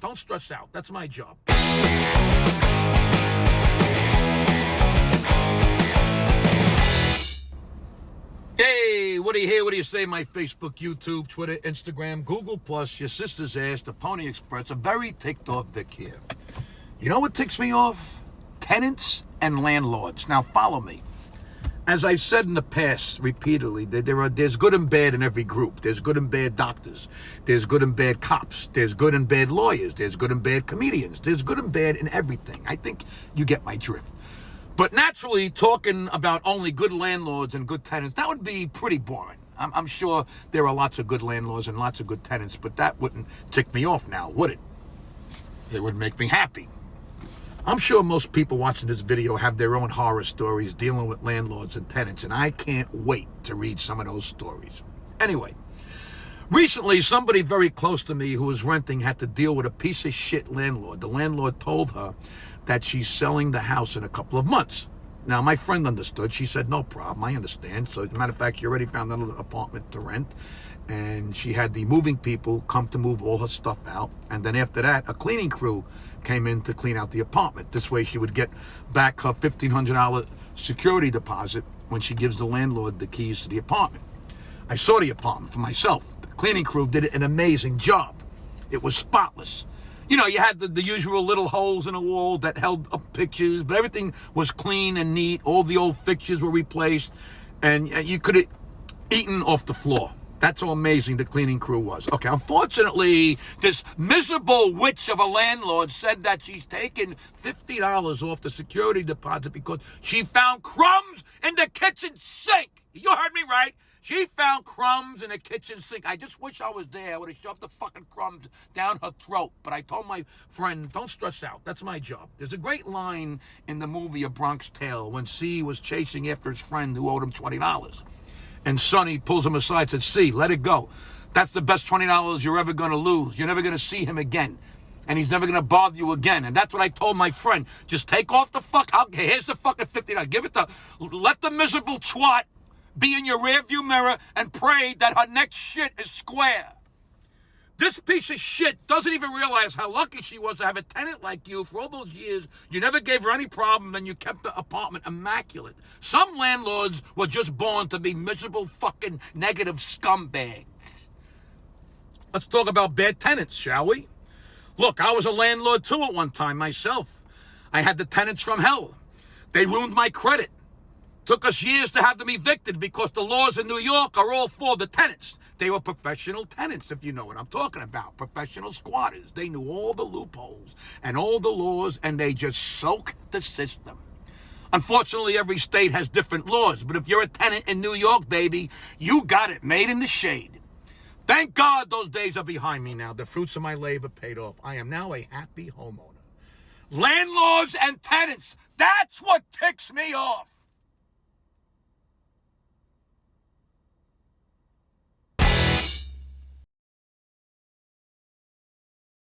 Don't stress out. That's my job. Hey, what do you hear? What do you say? My Facebook, YouTube, Twitter, Instagram, Google+, your sister's ass, the Pony Express, a very ticked off Vic here. You know what ticks me off? Tenants and landlords. Now follow me. As I've said in the past repeatedly, there's good and bad in every group. There's good and bad doctors. There's good and bad cops. There's good and bad lawyers. There's good and bad comedians. There's good and bad in everything. I think you get my drift. But naturally, talking about only good landlords and good tenants, that would be pretty boring. I'm sure there are lots of good landlords and lots of good tenants, but that wouldn't tick me off now, would it? It would make me happy. I'm sure most people watching this video have their own horror stories dealing with landlords and tenants, and I can't wait to read some of those stories. Anyway, recently somebody very close to me who was renting had to deal with a piece of shit landlord. The landlord told her that she's selling the house in a couple of months. Now, my friend understood. She said, no problem, I understand. So, as a matter of fact, she already found another apartment to rent, and she had the moving people come to move all her stuff out. And then after that, a cleaning crew came in to clean out the apartment. This way she would get back her $1,500 security deposit when she gives the landlord the keys to the apartment. I saw the apartment for myself. The cleaning crew did an amazing job. It was spotless. You know, you had the usual little holes in the wall that held up pictures, but everything was clean and neat. All the old fixtures were replaced, and you could have eaten off the floor. That's how amazing the cleaning crew was. Okay, unfortunately, this miserable witch of a landlord said that she's taken $50 off the security deposit because she found crumbs in the kitchen sink. You heard me right. She found crumbs in the kitchen sink. I just wish I was there. I would have shoved the fucking crumbs down her throat. But I told my friend, don't stress out. That's my job. There's a great line in the movie A Bronx Tale when C was chasing after his friend who owed him $20. And Sonny pulls him aside and says, C, let it go. That's the best $20 you're ever going to lose. You're never going to see him again. And he's never going to bother you again. And that's what I told my friend. Just take off the fuck. Here's the fucking $50. Give it to, let the miserable twat be in your rearview mirror and pray that her next shit is square. This piece of shit doesn't even realize how lucky she was to have a tenant like you for all those years. You never gave her any problem and you kept the apartment immaculate. Some landlords were just born to be miserable fucking negative scumbags. Let's talk about bad tenants, shall we? Look, I was a landlord too at one time myself. I had the tenants from hell. They ruined my credit. Took us years to have them evicted because the laws in New York are all for the tenants. They were professional tenants, if you know what I'm talking about. Professional squatters. They knew all the loopholes and all the laws, and they just soaked the system. Unfortunately, every state has different laws, but if you're a tenant in New York, baby, you got it made in the shade. Thank God those days are behind me now. The fruits of my labor paid off. I am now a happy homeowner. Landlords and tenants, that's what ticks me off.